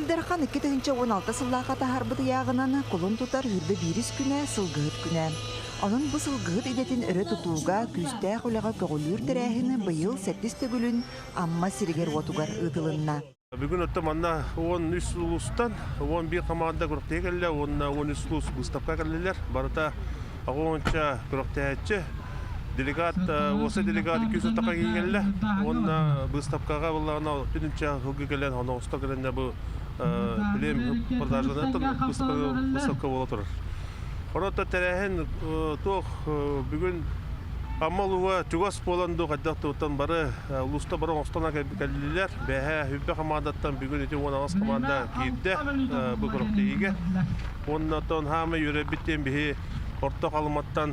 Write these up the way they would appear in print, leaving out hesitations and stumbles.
Илдархан 2016 сыллаға тахарбыты яғынан қолын тұтар үрді бирис күнә сылғыт күнә. Onun bu sılgıt idetин örü tutuğga küste olaga kögülür terehini bıyıl 7 tөгülün amma siriger otugar ıtılınna. Bugün öttemanna 13 ulustan 11 komanda grupta geldi. 13 ulus Mustafa geldiler. Barata ağonça grupta delegat osa delegat 200 taka geldi. Onna Mustafa'ga vallahi birinci huguk gelen ona usta gelen bu bilim pardajlarından Mustafa oladır. Orada terehin toh bugün Amaluva Tugas Polandu kadar tutan barı ulusta barı ostana geldiler. Behe hübbe komandattan bugün iti ona az komanda gitti bu grupta iyi. Ondan hame yürü bittiğim bir orta kalmattan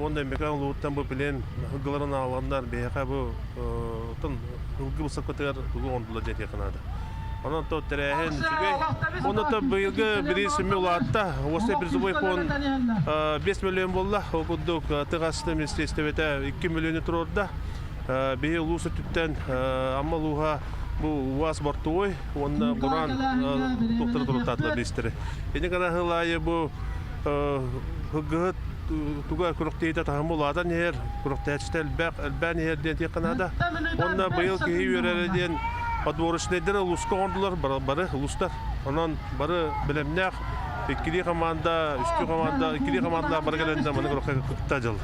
ondan mekan luttan bu bilen hıglarını alanlar behe bu ton hıgı sakatlar hıgı ondular diye kanada. Onun to terehin çünkü onun to bölge bir simülatta o bir zıvay kon 5 milyon bolla okuduk tıgaslı ministriyete 2 milyonu turda bir ulusu tütten ama luha bu vas bartoy onda buran doktor tutatla bistiri. Yine kadar hılayı bu hıgı tuga kurukteyde tahammuladan yer kurukteçtel ben yer diye kanada. Onda bayıl ki yürereden Advoruşnedir uluska ondular barı uluslar. Onun barı bilemnek ikili komanda, üstü komanda, ikili komandalar barı gelende bana kuruktacalar.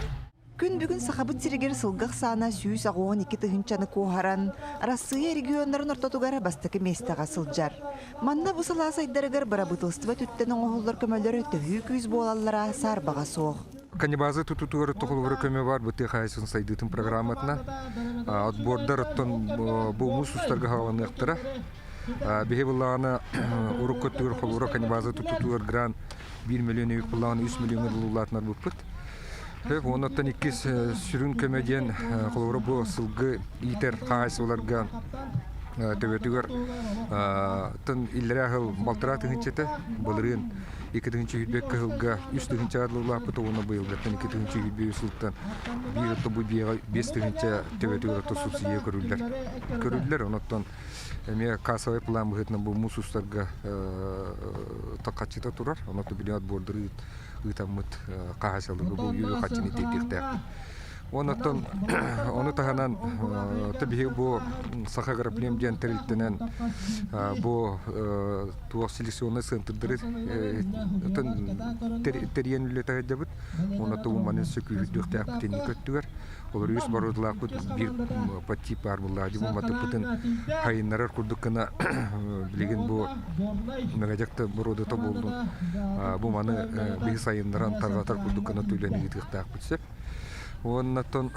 Gün bugün sahabıt siriger sılgıq sana süyüs ağuğun 2 tıhınçanı koharan, arasıya regionların ortatugara bastaki mestağa sılcar. Manna bu sıla saydarıgar bara bıtılstıva tütten oğullar kömölleri tühük yüz boğalallara sarbağa soğuk. Канибазы тутутугары тоқылғыры көме бар, бұты қайсын сайдытын программатына. Отбордар оттон бұл мұс ұстарға ғаланы әқтіра. Бейе бұлағына ұрық көттігір қолғыры канибазы тутутугар гран 1 миллион өйік бұлағына 3 миллион ұлылатынар бұл бұт. Оныттан 2 сүрін көмеден қолғыры бұл сылғы итер қайсы оларға төбетігір тын иллері ағыл балтыра түгіншеті бұлырын 2-тігінші үйдбек қығылға 3-тігінші адылыла бұты оны бұйылғаттан 2-тігінші үйдбек үсілттен 5-тігінші төбетігір ұты субсидия көрілдер. Оныттан әме қасавай план бұғытынан бұл мұс ұстарға таққатшыта тұрар. Онытты білі отбордыр ұйтамыт қағасалығы бұл үйі қатшыны тектектәк. Онытын оны тағанан табиғи бұл сақағара білемден тәрілттенен бұл туақ селекционный центрдері тәрген үлі тағады бұд. Онытты ұманын сөкі үйдіқті әпітені көттігер. Олар өз барудылақ бұд бір патип арбылады. Бұл маты бұтын қайынларар күрдікіна білеген бұл мәгәдекті бұрудыта болдың. Бұл маны бейіс айынларан тарғатар күрдікіна төйлені етіқті әпітсеп. Оннаттан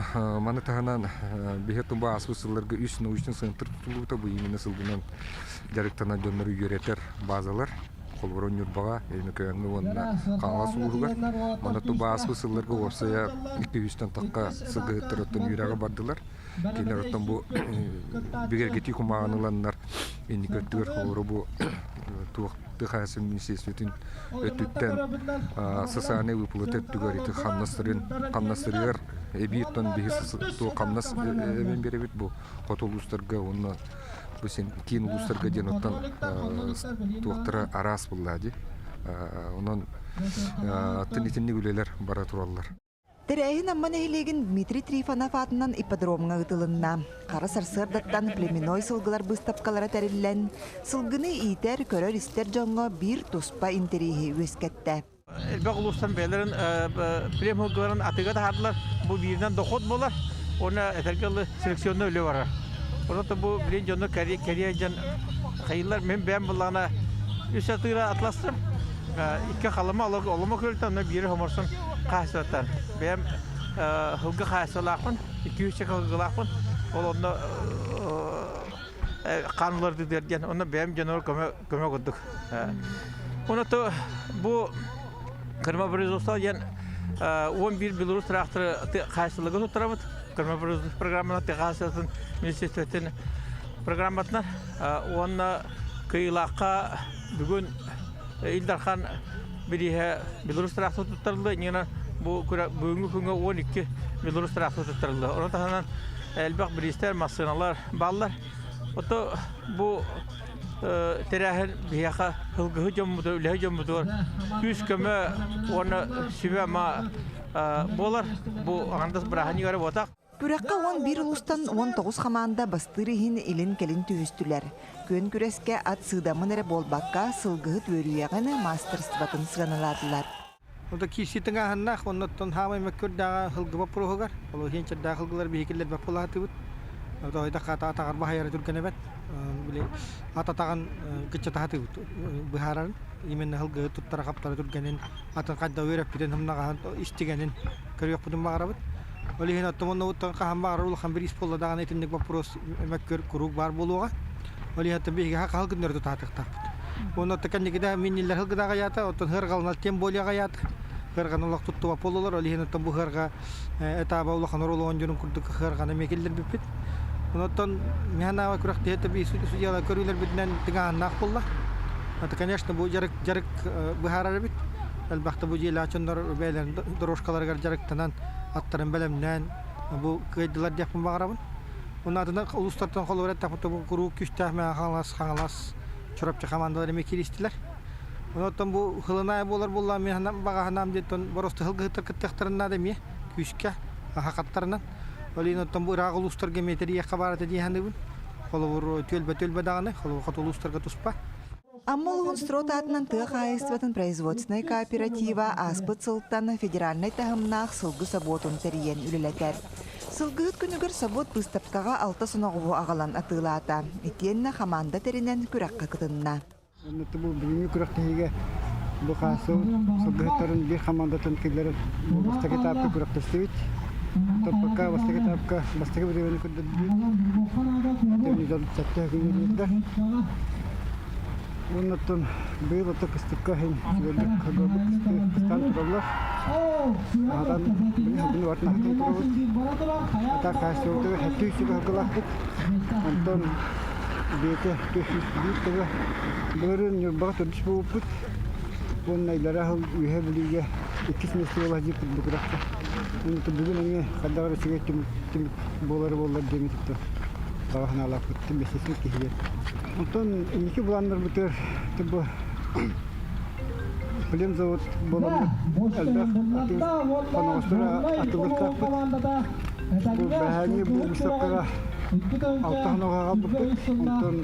маны тағанан бейхеттің ба асбысыларға үш научный центр тұтылуыта бұл емені сылғынан жарықтана жонлары үйеретер базалар. Қолбырын үрбаға, еліні көңі онына қаңға суғырғар. Манаттың ба асбысыларға орсая 200-тен таққа сылғыттыр оттан үйрағы бардылар. Кейлер оттан бұл бігергеті құмағаныланлар ені көттігер қолыры бұл туақты қайсын министрліктен өттіттен сысаны выплаты түгер еті қамнастырығар әбейттен бейсі туа қамнас әмен беребет бұл қотол ұстарға оны кейін ұстарға ден оттан туақтыра арас болады. Онын аттын-етінні өлелер бара тұралылар. Терәйін амман әйлеген Дмитрий Трифонов атынан ипподромға ұтылынна. Қара сарсырдаттан племенной сылғылар бұстапқалара тәрілілен, сылғыны итер көрер істер жоңға бір тұспа интерейі өскетті. Әлбәқ ұлыстан бәлерін плем ғылғыларын атыға тағадылар. Бұл бірінен доқот болар, оны әтәргілі селекционны өлі барар. Онында бұл білен жоны кәрия жан қайылар. Мен бән бұлағына үш атыға атластырым. İki қалыма олыма көрілді, оны бірі ғымырсын қайсылаттан. Бәм ғылғы қайсылақпын, 2-3 чек ғылғылақпын. Ол оны қаныларды дерден, оны бәм жануар көмек ұддық. Оны бұл қырма біріз ұстал, 11 Белорус трақтыры қайсылығы тұттырамыд. Қырма біріз программына қайсылатын министрліктен программатынан. Оны қиылаққа бүгін İldarhan birihe Belarus tarafı tutturuldu. Yine bu bugünkü günde 12 Belarus tarafı tutturuldu. Onun tahanan elbette bir ister masinalar, ballar. Oto bu terahir biyaqa hılgıhı jommudu, ülehi jommudu. Üç köme onu süve ma bolar. Bu andas bırahan yöre botak. Күрәккә 11 улустан 19 хаманда бастырыһын илин келин түйістілер. Көн күрәскә ат сыдамын әрі болбаққа сылғыт өрүйеғіні мастерстватын сығаныладылар. Ода киси тыңа ханнах, оннаттан хамай мәккөр дағы хылгыба пұрығығар. Олы хенчер дағы хылгылар бейкелер бәп болаты бұд. Ода ойда қата атағар бағайары түргені бәт. Ататаған күтчі тағаты бұд. Бұхарарын, емен хылгы тұттара қаптары түргенін, атын қайда өрәп біден хымнаға істегенін көрек бұдың бағара бұд. Олы хен аттымын ұттан қахан бағара ұлыған бір исполла даған етіндік бапырос мәккөр күруг бар болуға. Олы хен аттын бейге хақ хылгынларды татықтақ бұд. Оны оттакан негеде меннелер хылгыдаға ята, оттан хырғалынал тем болияға ята. Хырган улак туттуа пололар, олы хен аттан бұ хырға этаба улақан оролуған жүрін күрдік хырғаны мекелдер біппет. Оттан механава күрәқті еті бей судияла көрілер бітінен тыңағын нақ болла. Это, конечно, bu jarık bıharar bit. Elbette bu ilaçlar beylerin doroşkalar jarıktanan atların belemden bu kaydılar yapım bağırabın. Onlardan uluslararası kolları tapıp bu kuru küstahme halas çorapçı komandaları mekilistiler. Ondan bu hılına bolar bollar mehanam bağhanam deton borosta hılgı tıkıttıklarına demiye küske hakatlarından. Ondan bu rağ uluslar gemeteriye kabarat ediyendir. Kolor tölbe dağını kolor kat uluslar katuspa. Аммолугун стротатынан тыа хайыстыбатын производственный кооператива аспыт сылттан федеральный тахымнаах сылгы саботун териен үлелетер. Сылгыт күнүгөр сабот быстаптага алта соногу агалан атылаата. Итиенна хаманда теринен күрәккә кытынна. Оннаты бу бүгүнкү күрәктеге бу касыл сылгыттарын бир хамандатын килер бастагы тапка күрәктестебит. Топка бастагы тапка бастагы бирен күддү. Төнүдөн чатта күнүдө. Оннаттан быйыл токстыкка хин сүрдүк кагабык стан туралар. Адан бин вартна хин турабык. Ата касылды хаттыйсы кагалахтык. Онтон бете битеге бөрүн юбат düşbuput. Оннайлара хыл үйһәбилиге икис меселе дип бигракта. Онтон бүгүн эне кадагы сигетим болар демитти. Бағаналар күттім бесесін кейдер. Онтон екі бұландар бұтыр түбі білем завод боламын әлбәқ қанағыстыра атылықтақ бұд. Бұл бәхәне бұл мұстапқаға алтағынаға бұд. Онтон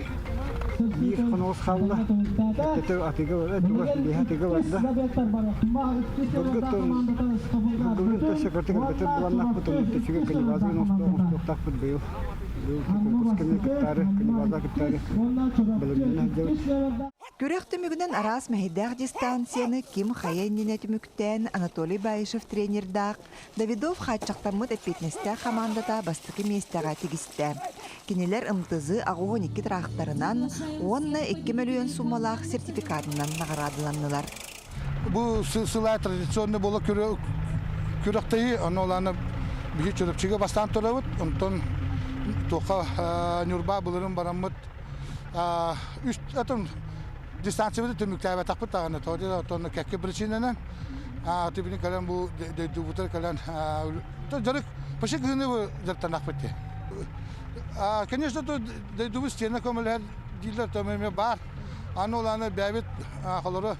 bir қанағыз қалды. Әттетер атыға бар, әттіға барды. Бұлғыттың бұлғын тәші картығын бәтір бұланнақ бұд. Оның тәшіге кәлібазығын оқтақ бұд бейіл. Күрәк түмігінен арас мәхидәқ дистанцияны Ким Хайеннене түміктен Анатолий Баишев тренердақ, Давидов қатшақтамыд әппетнесті командата бастықы местіға тегісті. Кенелер ымтызы ағуын 2 трақтарынан 10-2 миллион сумалақ сертификатынан нағарадыланылар. Бұл сылай традиционны болы күрәқтейі, оны оланы бүгі чөріпчіге бастан тұрабыд, онтон тоқа нюрба бұлырын барамыд. Үш дистанцияды түміктәйбә тақпыд тағаны тоғды, онтон кәкке причиненен. Түбінің кәлен бұл дөйдубутар кәлен жарық пашық ғыны бұл жарықтан ақпытты. Конечно, дөйдубы стена көмілер дейлер төмеме бар. Аны оланы бәбет қалары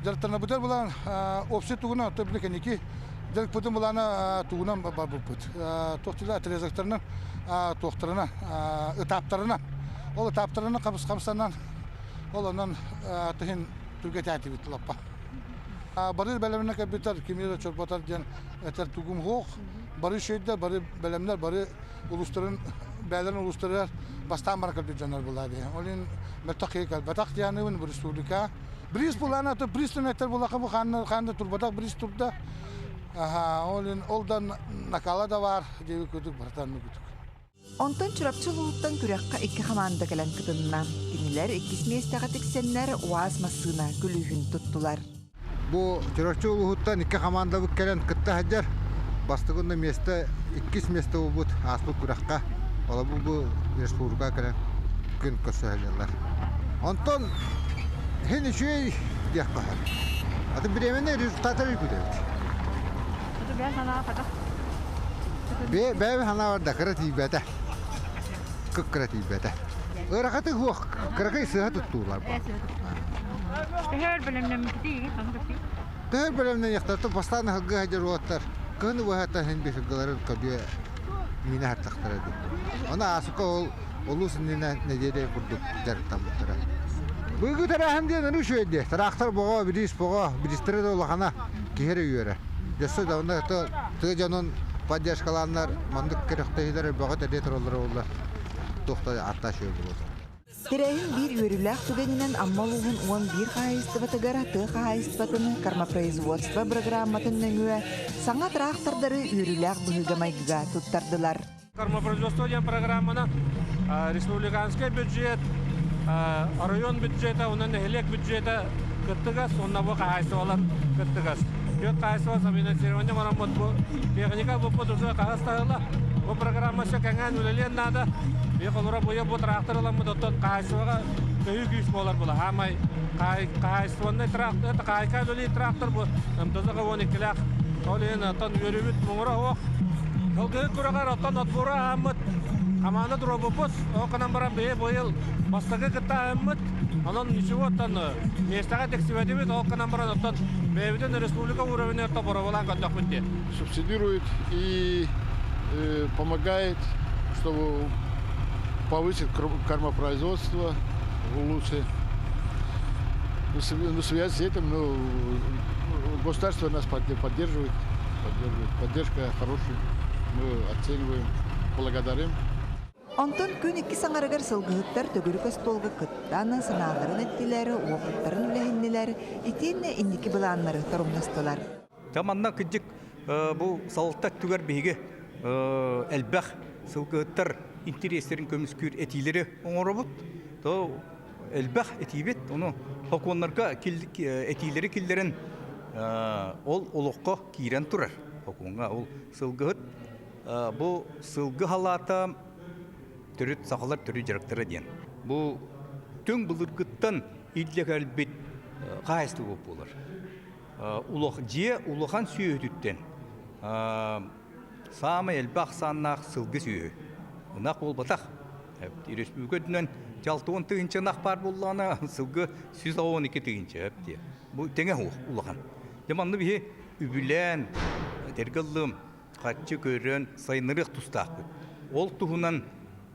жарықтарына бұтар бұлан опсы туғына түбілі кәнекі жарық бұтын бұланы туғынан бар бұл бұт. Тоқтылы әтірезақтарынан тоқтарына, этаптарына. Ол этаптарына қамыстанан, ол онан тұхын түрге тәйті біті лаппа. Бары бәлеміне кәбітер, кемері чорпатар ден әтер түгім хоқ. Бары шөйдер, бары бәлемдер, бары ұлыстарын, бәлерін ұлыстарыр бастан бар кәбіт жанар болады. Олын бәттақ кейкәл, бәттақ дияныуын бір республика. Бриз бұланы әтер, бристің әтер бұлақы бұл қанды тұрбатақ бриз тұрды. Олын олдан накала да бар, дейі көдік, бартанны көдік. Онтон чурапчыл улуттан күрәкка 2 команда кәлән кытынна. Кинилер 2 местәгә тексеннәр уаз масына күлүһүн туттулар. Бу чурапчыл улуттан 2 команда бу кәлән кытта хаҗар. Бастыгында месте 2 месте бут аспы күрәккә. Ала бу республика кәлән күн көсәләр. Онтон һәне шуй якка. Аты биремене результатлар күрәк. Бәбе хана бар да кратибәтә. Кратибәтә. Ырахаты хуак, кыракай сыға тұттулар. Тәһәр белемнән битиге таңгысы. Тәһәр білімнен яқтарды бастаны хылғы хәдер уаттар. Кыны уағата хән бешігіларын қабия мені хаттақтар әді. Она асыққа олу сыннена нәдере құрдық жарықтан бұттыра. Бұйғы тарахым дейін ұны шөйді. Тарақтар бұға, бірістірі де олағана кехері үйері. Жасы да оны тұғы жанын поддержкаланлар, мандық керектейдері бұға тәде тұралары олар. Тоқта атта шөй болады. Тирәһин бир үрүләк түгәненән аммалуһун 11 хаайыстыбатыгара ты хаайыстыбатыны кармапроизводство программатын нөңүә саңа трактордары үрүләк бұхыгамайгыга туттардылар. Кармапроизводство деген программаны республиканский бюджет, район бюджеті, онан элек бюджеті кыттыгас, онна бу хаайыстыбалар кыттыгас. Бет хаайыстыбал финансирование марам бу техника бу подуза кагастагыла. Бу программа шекәңән үлелен нада. Беколора буя бу тракторларны доттон хаайыстыбага көй күч болар була. Хамай хаайыстыбаны трактор, кайка үлели трактор бу. Намдызага 12 лак. Толен тон өрүбүт моңра ок. Кылгы күрәгәр оттан отбура аммыт. Аманы дробопос, оканан баран бе бойыл. Бастагы кытта аммыт. Анан ничего оттан местага тексибетибит оканан баран оттан бебиден республика уровня то боровалан каттак битти. Субсидирует и помогает, чтобы повысить кормопроизводство, улучшить. В связи с этим государство нас поддерживает. Поддержка хорошая. Мы оцениваем, благодарим. Онтон күн 2 саңарыгар сылгыһыттар төгүрүк столга кыттаны санааларын эттиләре, уақыттарын үләһиннеләре, итинне индики былааннары торумнастылар. Таманна кыдык бу салттак түгәр биге элбах сылгыттар интерестерин көмүскүр этилери оңоробут. То элбах этибет, оны хоконнарга этилери киллерин ол олоққа кирен турар. Хоконга ол сылгыт бу сылгы халата түрүт сахалар түрү жарыктары ден. Бу түң булыргыттан идлек албет кайсты боп болар. Улох же улохан сүйөтүттен. Самы элбах саннак сылгы сүйө. Унак бол батак. Республикадан 6-10 нак бар буллана сылгы 112 тыгынча әпте. Бу теңе улохан. Деманны бие үбүлән, тергылым, катчы көрөн, сайнырык тустак. Ол туһунан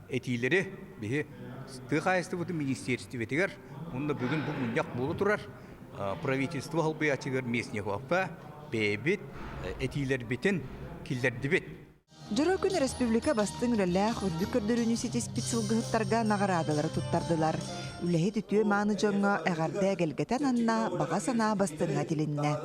этилери бие тыгайстыбыты министерство ветигер, онда бүгүн бу мундак болу турар. Правительство халбы ачыгыр местне хапа, бебит этилер битен килдерди бит. Жора күн республика бастың үлеләх үрдүк көрдөрүнү сетес питсылгыттарга нагарадалары туттардылар. Үлеһи түтүө мааны жоңго эгарда келгетен анна бага санаа бастыңа тилинне.